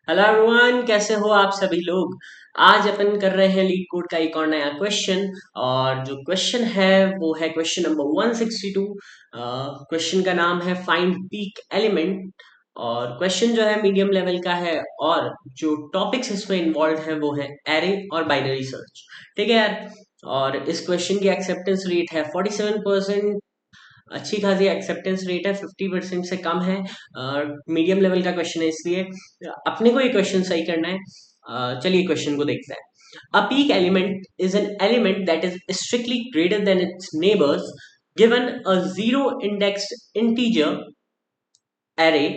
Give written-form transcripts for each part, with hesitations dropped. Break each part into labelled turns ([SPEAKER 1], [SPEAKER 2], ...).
[SPEAKER 1] Hello everyone, कैसे हो आप सभी लोग। आज अपन कर रहे हैं लीड कोड का एक और नया क्वेश्चन। और जो क्वेश्चन है वो है क्वेश्चन नंबर 162। क्वेश्चन का नाम है फाइंड पीक एलिमेंट। और क्वेश्चन जो है मीडियम लेवल का है। और जो टॉपिक्स इसमें इन्वॉल्व है वो है एरे और बाइनरी सर्च। ठीक है यार। और इस क्वेश्चन की एक्सेप्टेंस रेट है 47%। अच्छी खासी एक्सेप्टेंस रेट है, 50% से कम है। मीडियम लेवल का क्वेश्चन है, इसलिए अपने को ये क्वेश्चन सही करना है। चलिए क्वेश्चन को देखते हैं। A peak element is an element that is strictly greater than its neighbors given a zero indexed integer array.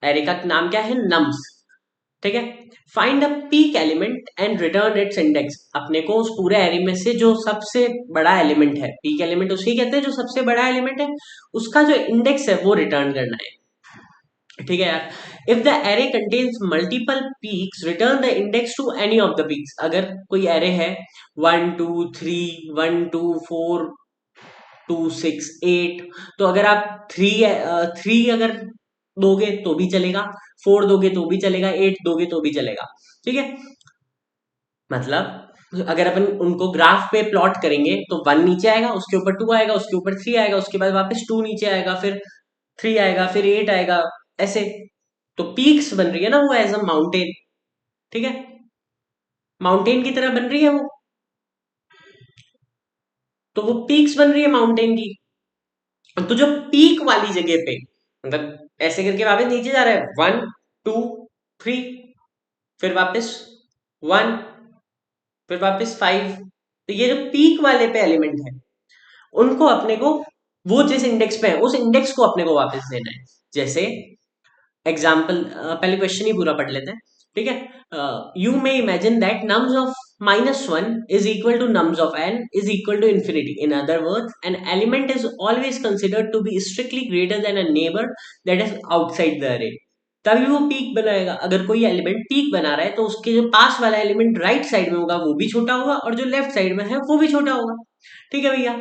[SPEAKER 1] array का नाम क्या है? nums। ठीक है। Find a peak element and return it's index. अपने को उस पूरे एरे में से जो सबसे बड़ा एलिमेंट है, पीक एलिमेंट उसी कहते हैं जो सबसे बड़ा एलिमेंट है, उसका जो इंडेक्स है वो रिटर्न करना है। ठीक है यार। If the array contains multiple peaks return the index to any of the peaks. अगर कोई एरे है 1 2 3, 1 2 4 2 6 8, तो अगर आप थ्री अगर दोगे तो भी चलेगा, 4 दोगे तो भी चलेगा, 8 दोगे तो भी चलेगा। ठीक है। मतलब अगर अपन उनको ग्राफ पे प्लॉट करेंगे तो 1 नीचे आएगा, उसके ऊपर 2 आएगा, उसके ऊपर 3 आएगा, उसके बाद वापस 2 नीचे आएगा, फिर 3 आएगा, फिर 8 आएगा, ऐसे। तो पीक्स बन रही है ना वो एज अ माउंटेन। ठीक है। माउंटेन की तरह बन रही है वो। तो वो पीक्स बन रही है माउंटेन की। तो जो पीक वाली जगह पे, मतलब ऐसे करके वापस नीचे जा रहा है, 1 2 3, फिर वापस 1, फिर वापस 5। तो ये जो पीक वाले पे एलिमेंट है उनको अपने को, वो जिस इंडेक्स पे है उस इंडेक्स को अपने को वापस देना है। जैसे एग्जाम्पल, पहले क्वेश्चन ही पूरा पढ़ लेते हैं। ठीक है। You may imagine that nums of -1 is equal to nums of n is equal to infinity. In other words, an element is always considered to be strictly greater than a neighbor that is outside the array. तभी वो peak बनाएगा। अगर कोई element peak बना रहा है तो उसके जो पास वाला एलिमेंट राइट साइड में होगा वो भी छोटा होगा, और जो लेफ्ट साइड में है वो भी छोटा होगा। ठीक है भैया।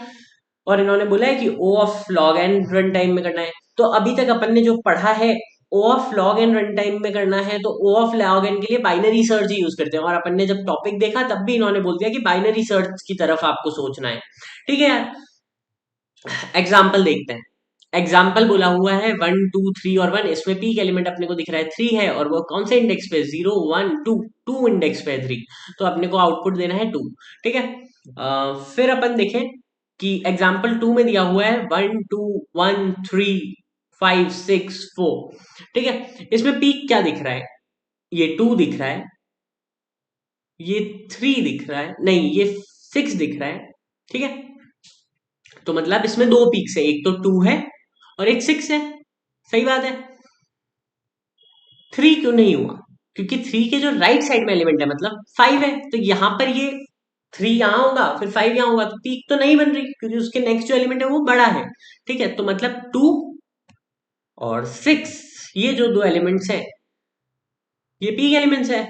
[SPEAKER 1] और इन्होंने बोला है कि O of log n run time में करना है। तो अभी तक अपन ने जो पढ़ा है, O of log n run time में करना है, तो ओ ऑफ लॉग एन के लिए बाइनरी सर्च ही यूज करते हैं। और अपन ने जब टॉपिक देखा तब भी इन्होंने बोल दिया कि बाइनरी सर्च की तरफ आपको सोचना है। ठीक है यार। एग्जाम्पल देखते हैं। एग्जाम्पल बोला हुआ है 1 2 3 और 1। इसमें पीक एलिमेंट अपने को दिख रहा है 3 है, और वो कौन से इंडेक्स पे? 0 1 2, 2 इंडेक्स पे है 3। तो अपने को आउटपुट देना है 2। ठीक है। फिर अपन देखें कि एग्जाम्पल 2 में दिया हुआ है 1 2 1 3 5 6 4। ठीक है। इसमें पीक क्या दिख रहा है? ये 2 दिख रहा है, ये 3 दिख रहा है, नहीं ये 6 दिख रहा है। ठीक है। तो मतलब इसमें दो पीक्स है, एक तो 2 है और एक 6 है। सही बात है। 3 क्यों नहीं हुआ? क्योंकि 3 के जो राइट साइड में एलिमेंट है मतलब 5 है, तो यहां पर ये 3 यहां होगा, फिर 5 यहां होगा, तो पीक तो नहीं बन रही क्योंकि उसके नेक्स्ट जो एलिमेंट है वो बड़ा है। ठीक है। तो मतलब 2 और 6, ये जो दो एलिमेंट्स हैं ये पीक एलिमेंट्स है।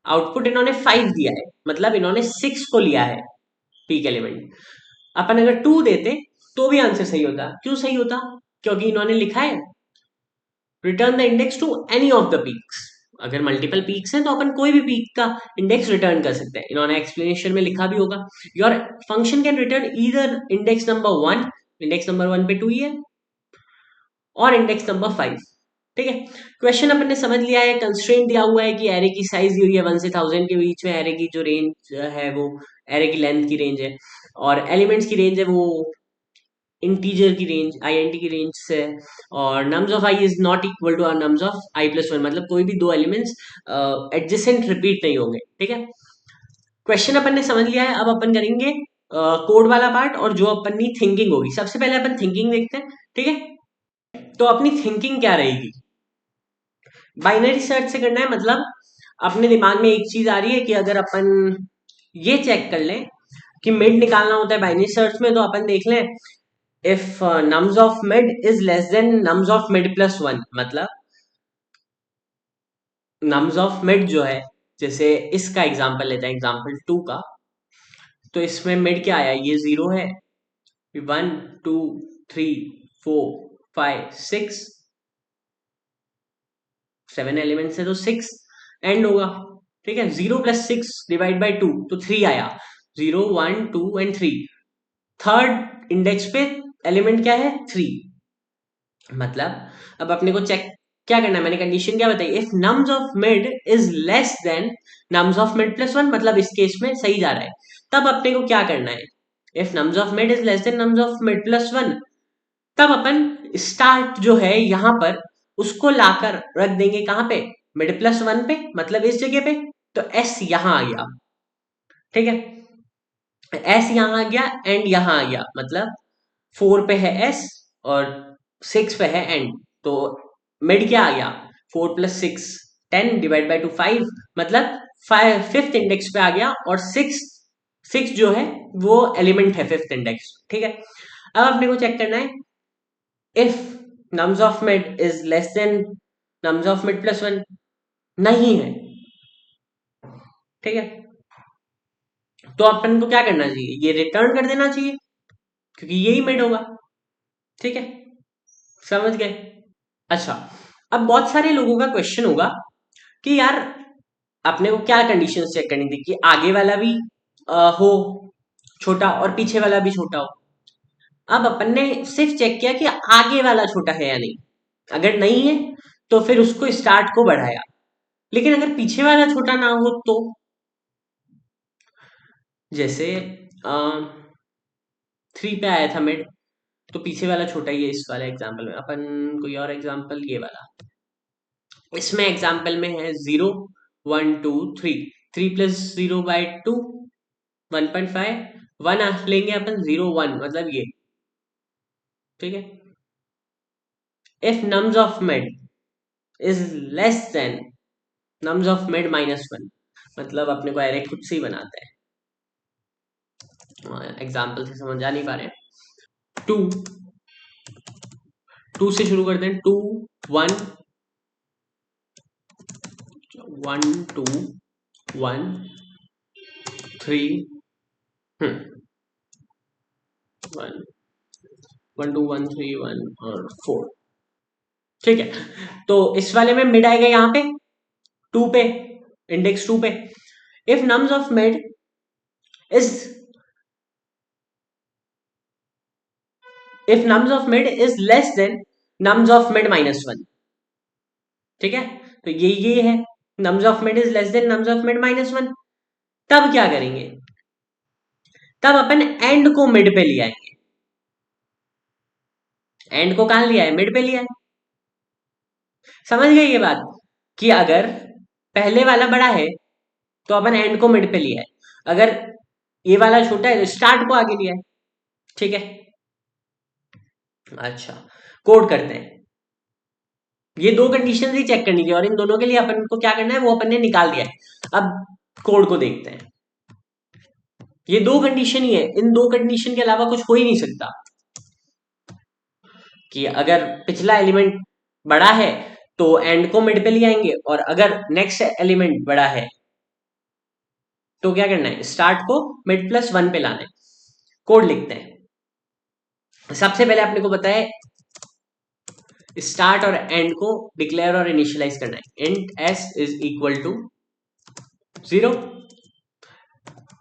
[SPEAKER 1] आउटपुट इन्होंने 5 दिया है, मतलब इन्होंने 6 को लिया है पीक एलिमेंट। अपन अगर 2 देते तो भी आंसर सही होता। क्यों सही होता? क्योंकि इन्होंने लिखा है return the index to any of the peaks. अगर मल्टीपल पीक्स हैं तो अपन कोई भी पीक का इंडेक्स रिटर्न कर सकते हैं। इन्होंने एक्सप्लेनेशन में लिखा भी होगा, your function can return either index number 1, index number 1 पे 2 ही है, और इंडेक्स नंबर 5। ठीक है। क्वेश्चन अपन ने समझ लिया है। कंस्ट्रेंट दिया हुआ है कि एरे की साइज दी हुई है 1 से 1000 के बीच में। एरे की जो रेंज है वो एरे की लेंथ की रेंज है, और एलिमेंट्स की रेंज है वो इंटीजर की रेंज, int की रेंज से। और nums of i is not equal to nums of i+1, मतलब कोई भी दो एलिमेंट्स एडजेसेंट रिपीट नहीं होंगे। ठीक है। क्वेश्चन अपन ने समझ लिया है। अब अपन करेंगे कोड वाला पार्ट, और जो अपनी थिंकिंग होगी। सबसे पहले अपन थिंकिंग देखते हैं। ठीक है। तो अपनी थिंकिंग क्या रहेगी? बाइनरी सर्च से करना है, मतलब अपने दिमाग में एक चीज आ रही है कि अगर अपन ये चेक कर लें कि मिड निकालना होता है बाइनरी सर्च में, तो अपन देख लें if nums of mid is less than nums of mid plus 1। मतलब नम्स ऑफ मिड जो है, जैसे इसका एग्जांपल लेते हैं, एग्जांपल 2 का। तो इसमें मिड क्या आया? ये 0 है, 1 2 3 4 5 6। 7 एलिमेंट्स है तो 6 एंड होगा, ठीक है। 0 + 6 डिवाइड बाई 2 तो 3 आया, 0 1 2 एंड 3। थर्ड इंडेक्स पे एलिमेंट क्या है, 3। मतलब अब अपने को चेक क्या करना है, मैंने कंडीशन क्या बताई, if nums of mid is less than nums of mid plus 1, मतलब इस केस में सही जा रहा है, तब अपने को क्या करना है, if nums of mid is less than nums of mid plus 1, तब अपन स्टार्ट जो है यहां पर उसको लाकर रख देंगे कहां पे, मिड प्लस 1 पे, मतलब इस जगह पे। तो एस यहां आ गया, ठीक है, एस यहां आ गया एंड यहां आ गया, मतलब 4 पे है एस और 6 पे है एंड, तो मिड क्या आ गया, 4 + 6 10 डिवाइड बाई 2 5, मतलब 5th इंडेक्स पे आ गया, और 6 जो है वो एलिमेंट है 5th इंडेक्स, ठीक है। अब अपने को चेक करना है, if nums of mid is less than nums of mid plus 1, नहीं है, ठीक है, तो अपन को क्या करना चाहिए, ये रिटर्न कर देना चाहिए, क्योंकि यही मिड होगा, ठीक है, समझ गए। अच्छा, अब बहुत सारे लोगों का क्वेश्चन होगा कि यार अपने को क्या कंडीशन चेक करनी थी, कि आगे वाला भी हो छोटा और पीछे वाला भी छोटा हो। अब अपन ने सिर्फ चेक किया कि आगे वाला छोटा है या नहीं, अगर नहीं है तो फिर उसको स्टार्ट को बढ़ाया, लेकिन अगर पीछे वाला छोटा ना हो तो, जैसे 3 पे आया था मिड, तो पीछे वाला छोटा ही है इस वाले एग्जाम्पल में, अपन कोई और एग्जाम्पल ये वाला, इसमें एग्जाम्पल में है 0 1 2 3, 3 + 0/2 1.5, 1 लेंगे अपन, 0 1 मतलब ये, ठीक है। If nums of mid is less than nums of mid -1, मतलब अपने को एरे खुद से ही बनाते हैं, एग्जाम्पल से समझ आ नहीं पा रहे हैं। 2 2 से शुरू करते हैं, 2 1 1 2 1 3 1 1 2 1 3 1 और 4, ठीक है। तो इस वाले में मिड आएगा यहाँ पे 2 पे, इंडेक्स 2 पे। If nums of mid is if nums of mid is less than nums of mid -1, ठीक है, तो ये है, nums of mid is less than nums of mid -1, तब क्या करेंगे, तब अपन एंड को मिड पे लिया है, एंड को कहां लिया है, मिड पे लिया है, समझ गए ये बात, कि अगर पहले वाला बड़ा है तो अपन एंड को मिड पे लिया है, अगर ये वाला छोटा है तो स्टार्ट को आगे लिया है, ठीक है। अच्छा, कोड करते हैं, ये दो कंडीशन ही चेक करनी थी और इन दोनों के लिए अपन को क्या करना है वो अपन ने निकाल दिया है। अब कोड को देखते हैं, ये दो कंडीशन ही है, इन दो कंडीशन के अलावा कुछ हो ही नहीं सकता, कि अगर पिछला एलिमेंट बड़ा है तो एंड को मिड पे ले आएंगे, और अगर नेक्स्ट एलिमेंट बड़ा है तो क्या करना है, स्टार्ट को मिड प्लस 1 पे लाना है। कोड लिखते हैं, सबसे पहले आपने को बताया स्टार्ट और एंड को डिक्लेयर और इनिशियलाइज करना है, int s is equal to 0,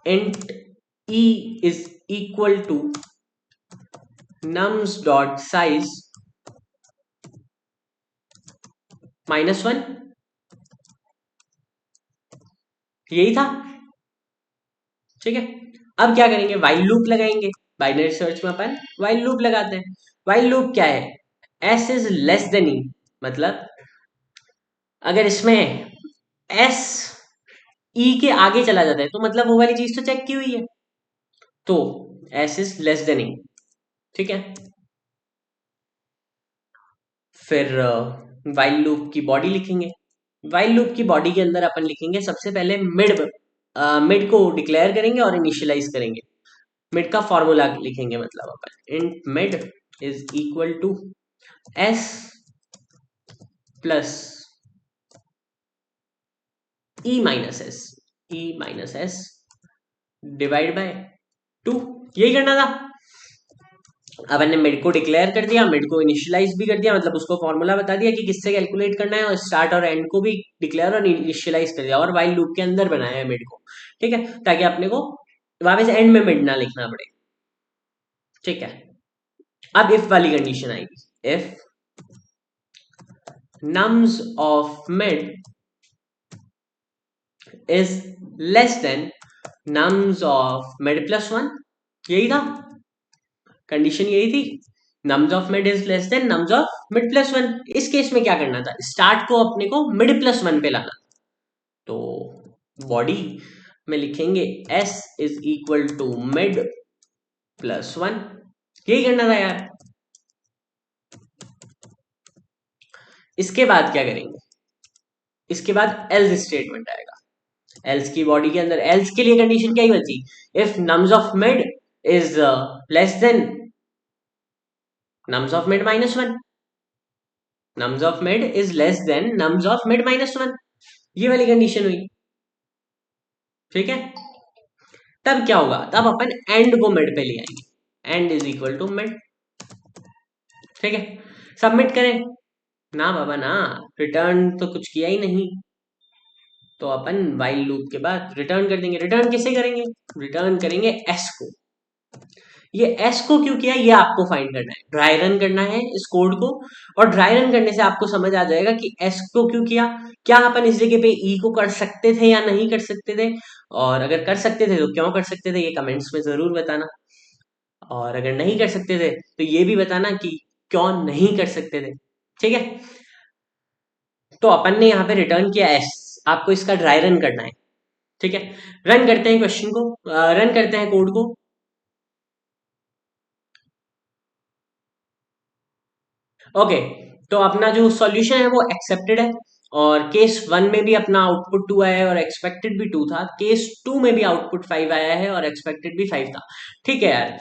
[SPEAKER 1] int e is equal to nums dot size -1, यही था, ठीक है। अब क्या करेंगे, वाइल लूप लगाएंगे, बाइनरी सर्च में अपन वाइल लूप लगाते हैं। वाइल लूप क्या है, s is less than e, मतलब अगर इसमें s e के आगे चला जाता है तो मतलब वो वाली चीज तो चेक की हुई है, तो s is less than e, ठीक है। फिर वाइल लूप की बॉडी लिखेंगे, वाइल लूप की बॉडी के अंदर अपन लिखेंगे सबसे पहले मिड, मिड को डिक्लेयर करेंगे और इनिशियलाइज करेंगे, मिड का फॉर्मूला लिखेंगे, मतलब अपन int mid is equal to s plus e minus s divide by 2, यही करना था, अपन ने मिड को डिक्लेयर कर दिया, मिड को इनिशियलाइज भी कर दिया, मतलब उसको फॉर्मूला बता दिया कि किससे कैलकुलेट करना है, और स्टार्ट और एंड को भी डिक्लेयर और इनिशियलाइज कर दिया, और वाइल लूप के अंदर बनाया है मिड को, ठीक है, ताकि अपने को वापस एंड में मिड ना लिखना पड़े, ठीक है। अब इफ वाली कंडीशन आएगी, if nums of mid is less than nums of mid plus 1, यही था कंडीशन, यही थी, nums of mid is less than nums of mid plus 1। इस केस में क्या करना था, स्टार्ट को अपने को mid plus 1 पे लाना, तो बॉडी में लिखेंगे s is equal to mid plus 1, यही करना था यार। इसके बाद क्या करेंगे, इसके बाद else स्टेटमेंट आएगा, एल्स की बॉडी के अंदर, एल्स के लिए कंडीशन क्या ही बची, if nums of mid is less than nums of mid minus 1, nums of mid is less than nums of mid minus 1, ये वाली कंडीशन हुई, ठीक है। तब क्या होगा, तब अपन एंड को मिड पे ले आएंगे, end is equal to mid, ठीक है। सबमिट करें, ना बाबा ना, रिटर्न तो कुछ किया ही नहीं, तो अपन वाइल लूप के बाद रिटर्न कर देंगे। रिटर्न किसे करेंगे, रिटर्न करेंगे एस को। ये एस को क्यों किया, ये आपको फाइंड करना है, ड्राई रन करना है इस कोड को, और ड्राई रन करने से आपको समझ आ जाएगा कि एस को क्यों किया, क्या अपन इस जगह पे ई को कर सकते थे या नहीं कर सकते थे, और अगर कर सकते थे तो क्यों कर सकते थे, ये कमेंट्स में जरूर बताना, और अगर नहीं कर सकते थे तो ये भी बताना कि क्यों नहीं कर सकते थे, ठीक है। तो अपन ने यहाँ पे रिटर्न किया एस, आपको इसका ड्राई रन करना है, ठीक है। रन करते हैं क्वेश्चन को, रन करते हैं कोड को। ओके, तो अपना जो सॉल्यूशन है वो एक्सेप्टेड है, और केस 1 में भी अपना आउटपुट 2 आया है और एक्सपेक्टेड भी 2 था, केस 2 में भी आउटपुट 5 आया है और एक्सपेक्टेड भी 5 था, ठीक है यार।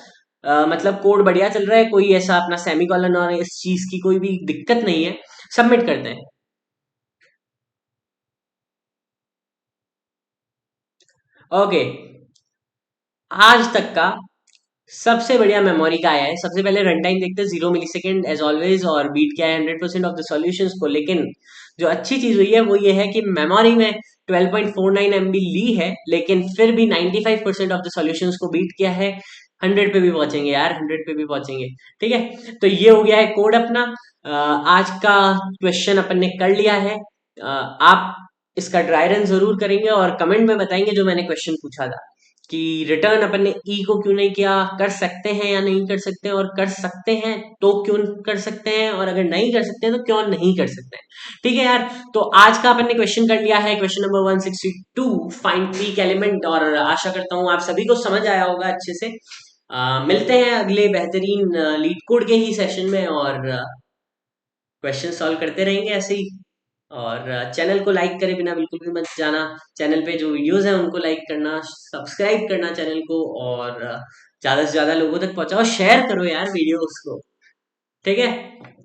[SPEAKER 1] मतलब कोड बढ़िया चल रहा है, कोई ऐसा अपना सेमीकोलन और इस चीज की कोई भी दिक्कत नहीं है। सबमिट करते हैं। ओके, आज तक का सबसे बढ़िया मेमोरी का आया है। सबसे पहले रन टाइम देखते हैं, 0 मिलीसेकेंड एज ऑलवेज, और बीट किया है 100% ऑफ द सॉल्यूशंस को। लेकिन जो अच्छी चीज हुई है वो ये है कि मेमोरी में 12.49 MB ली है, लेकिन फिर भी 95% ऑफ द सॉल्यूशंस को बीट किया है। 100 पे भी पहुंचेंगे यार, 100 पे भी पहुंचेंगे, ठीक है। तो ये हो गया है कोड अपना। आज का क्वेश्चन अपन ने कर लिया है। आप इसका ड्राई रन जरूर करेंगे और कमेंट में बताएंगे जो मैंने क्वेश्चन पूछा था, कि रिटर्न अपन ने ई को क्यों नहीं किया, कर सकते हैं या नहीं कर सकते हैं, और कर सकते हैं तो क्यों कर सकते हैं, और अगर नहीं कर सकते हैं तो क्यों नहीं कर सकते हैं, ठीक है यार। तो आज का अपन ने क्वेश्चन कर लिया है, question number 162, find peak element, और आशा करता हूँ आप सभी को समझ आया होगा अच्छे से। मिलते हैं अगले बेहतरीन लीड कोड के ही सेशन में, और क्वेश्चन सॉल्व करते रहेंगे ऐसे ही। और चैनल को लाइक करे बिना बिल्कुल भी मत जाना, चैनल पे जो वीडियोस हैं उनको लाइक करना, सब्सक्राइब करना चैनल को, और ज्यादा से ज्यादा लोगों तक पहुंचाओ, शेयर करो यार वीडियोस को, ठीक है।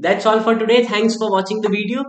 [SPEAKER 1] That's all for today, thanks for watching the video.